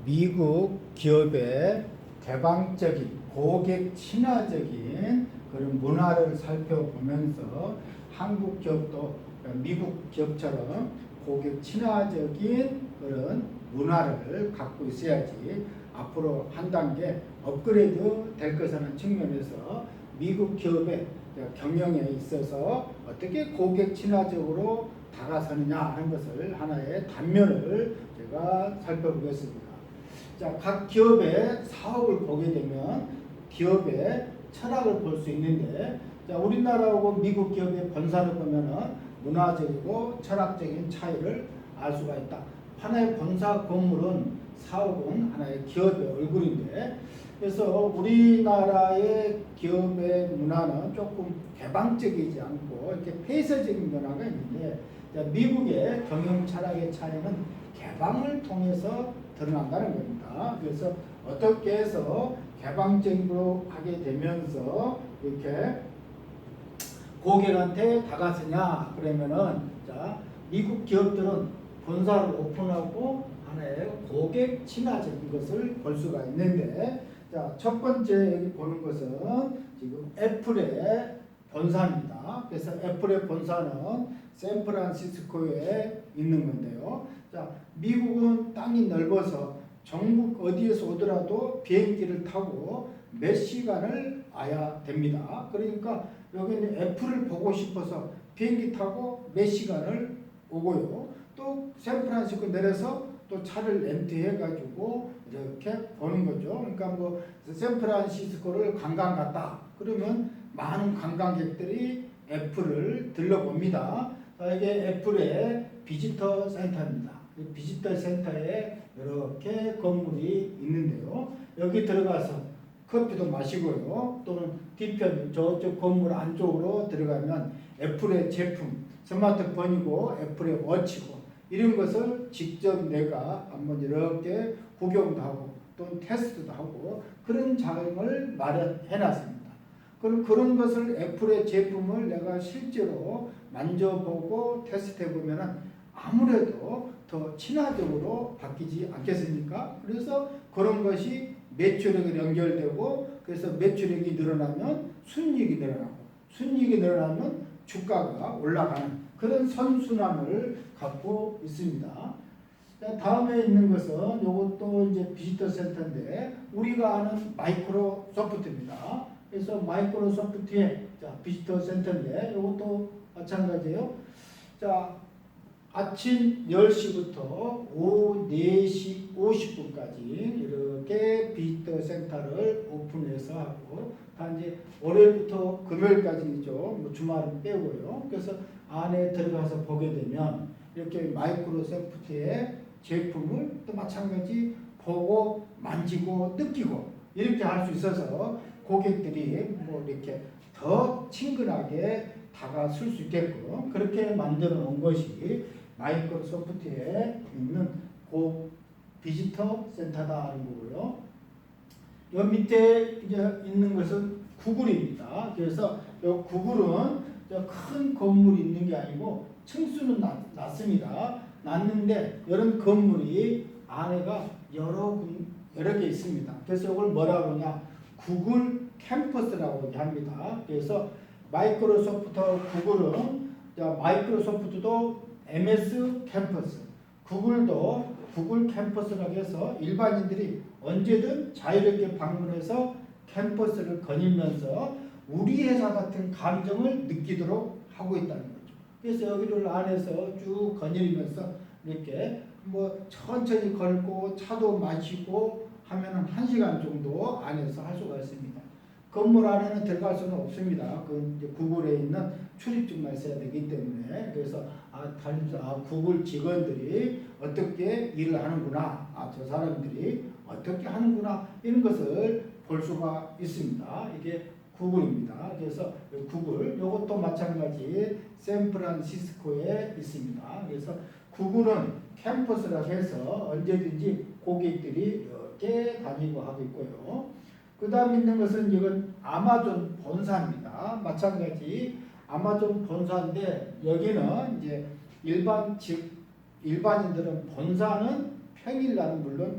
미국 기업의 개방적인 고객 친화적인 그런 문화를 살펴보면서 한국 기업도 미국 기업처럼 고객 친화적인 그런 문화를 갖고 있어야지 앞으로 한 단계 업그레이드 될 것이라는 측면에서 미국 기업의 경영에 있어서 어떻게 고객 친화적으로 다가서느냐 하는 것을 하나의 단면을 제가 살펴보겠습니다. 자, 각 기업의 사업을 보게 되면 기업의 철학을 볼 수 있는데, 자, 우리나라하고 미국 기업의 본사를 보면은 문화적이고 철학적인 차이를 알 수가 있다. 하나의 본사 건물은 사업은 하나의 기업의 얼굴인데, 그래서 우리나라의 기업의 문화는 조금 개방적이지 않고 이렇게 폐쇄적인 문화가 있는데, 미국의 경영 철학의 차이는 개방을 통해서 드러난다는 겁니다. 그래서 어떻게 해서 개방적으로 하게 되면서 이렇게 고객한테 다가서냐 그러면은, 자, 미국 기업들은 본사를 오픈하고 하나의 고객 친화적인 것을 볼 수가 있는데, 자, 첫 번째 여기 보는 것은 지금 애플의 본사입니다. 그래서 애플의 본사는 샌프란시스코에 있는 건데요. 자, 미국은 땅이 넓어서 전국 어디에서 오더라도 비행기를 타고 몇 시간을 와야 됩니다. 그러니까 여기는 애플을 보고 싶어서 비행기 타고 몇 시간을 오고요. 또 샌프란시스코 내려서 또 차를 렌트해 가지고 이렇게 보는 거죠. 그러니까 뭐 샌프란시스코를 관광 갔다 그러면 많은 관광객들이 애플을 들러봅니다. 이게 애플의 비지터 센터입니다. 비지터 센터에 이렇게 건물이 있는데요. 여기 들어가서 커피도 마시고요. 또는 뒤편 저쪽 건물 안쪽으로 들어가면 애플의 제품, 스마트폰이고 애플의 워치고 이런 것을 직접 내가 한번 이렇게 구경도 하고 또는 테스트도 하고 그런 장을 마련해 놨습니다. 그럼 그런 것을 애플의 제품을 내가 실제로 만져보고 테스트해 보면은 아무래도 더 친화적으로 바뀌지 않겠습니까? 그래서 그런 것이 매출액에 연결되고, 그래서 매출액이 늘어나면 순이익이 늘어나고, 순이익이 늘어나면 주가가 올라가는 그런 선순환을 갖고 있습니다. 다음에 있는 것은 이것도 이제 비지터 센터인데 우리가 아는 마이크로소프트입니다. 그래서 마이크로소프트의 비지터 센터인데 이것도 마찬가지예요. 자, 아침 10시부터 오후 4시 50분까지 이렇게 비지터 센터를 오픈해서 하고, 단지 월요일부터 금요일까지죠. 뭐 주말은 빼고요. 그래서 안에 들어가서 보게 되면 이렇게 마이크로소프트의 제품을 또 마찬가지 보고 만지고 느끼고 이렇게 할 수 있어서 고객들이 뭐 이렇게 더 친근하게 다가설 수 있게끔 그렇게 만들어 놓은 것이 마이크로소프트에 있는 그 비지터 센터다는 거고요. 요 밑에 이제 있는 것은 구글입니다. 그래서 요 구글은 큰 건물이 있는 게 아니고 층수는 낮습니다. 낮는데 이런 건물이 안에가 여러 개 있습니다. 그래서 이걸 뭐라고 그러냐? 구글 캠퍼스라고 합니다. 그래서 마이크로소프트 구글은 마이크로소프트도 MS 캠퍼스, 구글도 구글 캠퍼스라고 해서 일반인들이 언제든 자유롭게 방문해서 캠퍼스를 거닐면서 우리 회사 같은 감정을 느끼도록 하고 있다는 거죠. 그래서 여기를 안에서 쭉 거닐면서 이렇게 뭐 천천히 걸고 차도 마시고 하면은 1시간 정도 안에서 할 수가 있습니다. 건물 안에는 들어갈 수는 없습니다. 그 이제 구글에 있는 출입증만 있어야 되기 때문에. 그래서 구글 직원들이 어떻게 일을 하는구나, 저 사람들이 어떻게 하는구나 이런 것을 볼 수가 있습니다. 이게 구글입니다. 그래서 구글 이것도 마찬가지 샌프란시스코에 있습니다. 그래서 구글은 캠퍼스라고 해서 언제든지 고객들이 이렇게 다니고 하고 있고요. 그 다음 있는 것은 이건 아마존 본사입니다. 마찬가지 아마존 본사인데 여기는 이제 일반인들은 본사는 평일날은 물론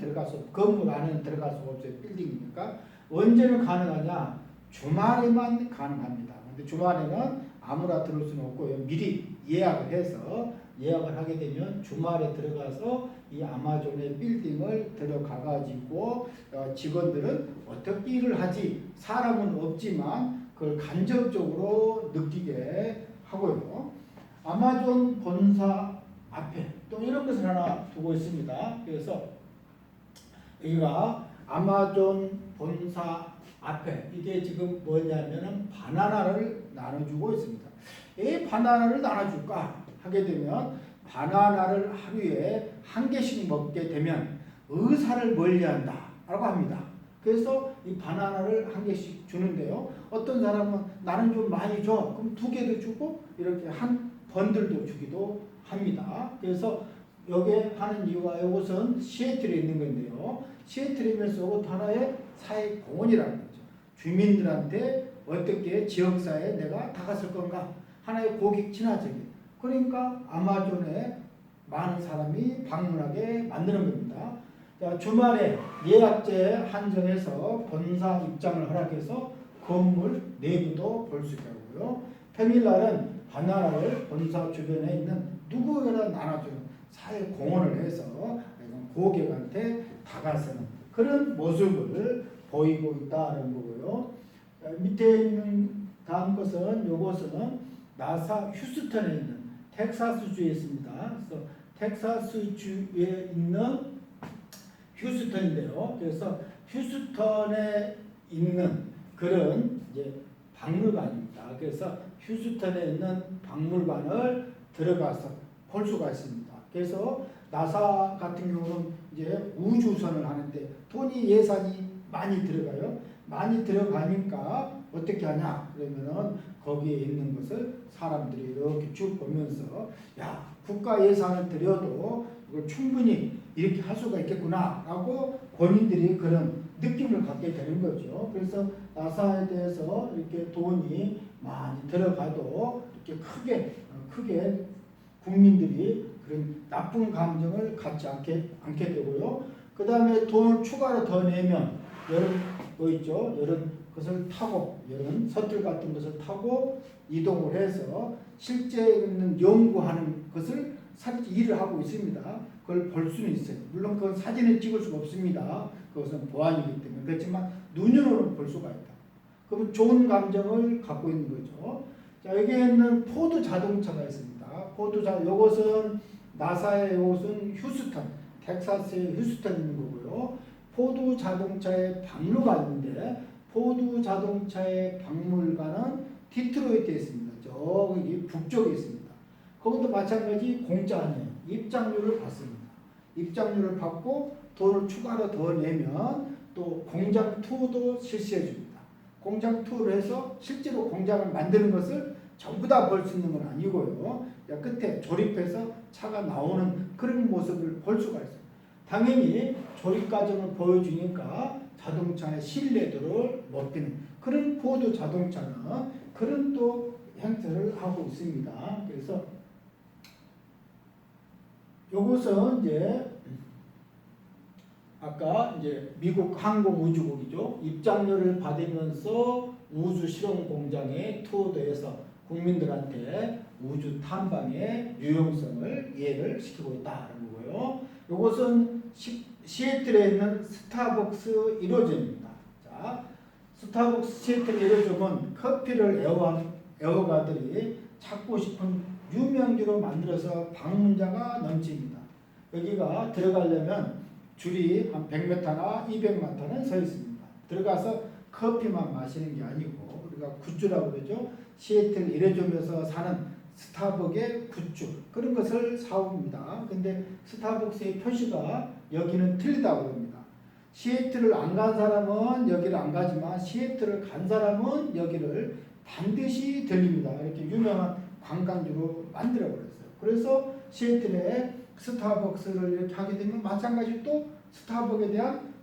건물 안에는 들어갈 수가 없어요. 빌딩이니까. 언제는 가능하냐? 주말에만 가능합니다. 근데 주말에는 아무나 들어올 수는 없고요. 미리 예약을 하게 되면 주말에 들어가서 이 아마존의 빌딩을 들어가가지고 직원들은 어떻게 일을 하지? 사람은 없지만 그걸 간접적으로 느끼게 하고요. 아마존 본사 앞에 또 이런 것을 하나 두고 있습니다. 그래서 여기가 아마존 본사 앞에 이게 지금 뭐냐면은 바나나를 나눠주고 있습니다. 이 바나나를 나눠줄까 하게 되면 바나나를 하루에 한 개씩 먹게 되면 의사를 멀리한다 라고 합니다. 그래서 이 바나나를 한 개씩 주는데요. 어떤 사람은 나는 좀 많이 줘. 그럼 2개도 주고 이렇게 한 번들도 주기도 합니다. 그래서 여기에 하는 이유가 이곳은 시애틀에 있는 건데요. 시애틀이면서 이것 하나의 사회 공헌이라는 거죠. 주민들한테 어떻게 지역사회에 내가 다가설 건가 하나의 고객 친화적인 그러니까 아마존에 많은 사람이 방문하게 만드는 겁니다. 자, 주말에 예약제 한정해서 본사 입장을 허락해서 건물 내부도 볼 수 있게 하고요. 평일날은 바나나를 본사 주변에 있는 누구에나 나눠주는 사회 공헌을 해서 고객한테 다가서는 그런 모습을 보이고 있다는 거고요. 밑에 있는 다음 것은 요것은 나사 휴스턴에 있는 텍사스주에 있습니다. 그래서 텍사스주에 있는 휴스턴인데요. 그래서 휴스턴에 있는 그런 이제 박물관입니다. 그래서 휴스턴에 있는 박물관을 들어가서 볼 수가 있습니다. 그래서 나사 같은 경우는 이제 우주선을 하는데 돈이 예산이 많이 들어가요. 많이 들어가니까 어떻게 하냐? 그러면은 거기에 있는 것을 사람들이 이렇게 쭉 보면서 야, 국가 예산을 들여도 이걸 충분히 이렇게 할 수가 있겠구나라고 본인들이 그런 느낌을 갖게 되는 거죠. 그래서 나사에 대해서 이렇게 돈이 많이 들어가도 이렇게 크게 국민들이 그런 나쁜 감정을 갖지 않게 되고요. 그 다음에 돈을 추가로 더 내면 이런 거 있죠. 이런 것을 타고 이런 셔틀 같은 것을 타고 이동을 해서 실제 있는 연구하는 것을 일을 하고 있습니다. 그걸 볼 수는 있어요. 물론 그건 사진에 찍을 수가 없습니다. 그것은 보안이기 때문에. 그렇지만 눈으로는 볼 수가 있다. 그러면 좋은 감정을 갖고 있는 거죠. 자, 여기에 있는 포드 자동차가 있습니다. 이것은 나사의 이것은 휴스턴, 텍사스의 휴스턴 있는 거고요. 포드 자동차의 박물관인데 포드 자동차의 박물관은 디트로이트에 있습니다. 저기 북쪽에 있습니다. 거기도 마찬가지 공짜 아니에요. 입장료를 받습니다. 입장료를 받고 돈을 추가로 더 내면 또 공장 투어도 실시해 줍니다. 공장 투어를 해서 실제로 공장을 만드는 것을 전부 다 볼 수 있는 건 아니고요. 끝에 조립해서 차가 나오는 그런 모습을 볼 수가 있어요. 당연히 조립 과정을 보여주니까 자동차의 신뢰도를 높이는 그런 포드 자동차는 그런 또 형태를 하고 있습니다. 그래서 요것은 이제 아까 이제 미국 항공우주국이죠. 입장료를 받으면서 우주 실험 공장에 투어돼서 국민들한테 우주 탐방의 유용성을 이해를 시키고 있다는 거고요. 이것은 시애틀에 있는 스타벅스 1호점입니다. 자, 스타벅스 시애틀 1호점은 커피를 애호가들이 찾고 싶은 유명지로 만들어서 방문자가 넘칩니다. 여기가 들어가려면 줄이 한 100m나 200m는 서 있습니다. 들어가서 커피만 마시는 게 아니고 우리가 굿즈라고 그러죠. 시애틀 1호점에서 사는 스타벅의 굿즈 그런 것을 사옵니다. 근데 스타벅스의 표시가 여기는 틀리다고 합니다. 시애틀을 안 간 사람은 여기를 안 가지만 시애틀을 간 사람은 여기를 반드시 들립니다. 이렇게 유명한 관광지로 만들어버렸어요. 그래서 시애틀에 스타벅스를 이렇게 하게 되면 마찬가지 또 스타벅에 대한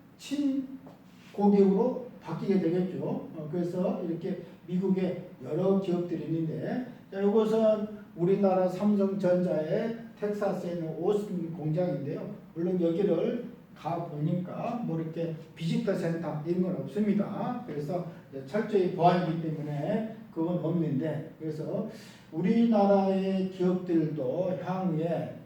친고객으로 바뀌게 되겠죠. 그래서 이렇게 미국에 여러 기업들이 있는데 이것은 우리나라 삼성전자의 텍사스에 있는 오스틴 공장인데요. 물론 여기를 가 보니까 뭐 이렇게 비지터 센터 이런 건 없습니다. 그래서 철저히 보안이기 때문에 그건 없는데, 그래서 우리나라의 기업들도 향후에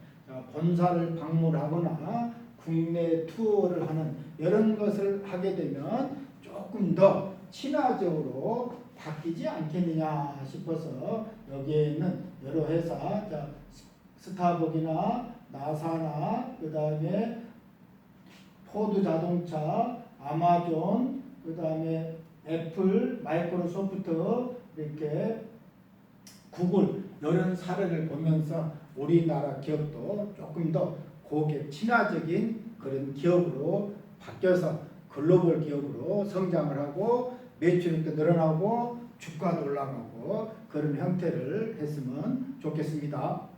본사를 방문하거나 국내 투어를 하는 이런 것을 하게 되면 조금 더 친화적으로 바뀌지 않겠느냐 싶어서 여기에 있는 여러 회사, 스타벅이나 나사나 그 다음에 포드 자동차, 아마존, 그 다음에 애플, 마이크로소프트, 이렇게 구글 이런 사례를 보면서 우리나라 기업도 조금 더 고객 친화적인 그런 기업으로 바뀌어서 글로벌 기업으로 성장을 하고 매출도 늘어나고 주가도 올라가고 그런 형태를 했으면 좋겠습니다.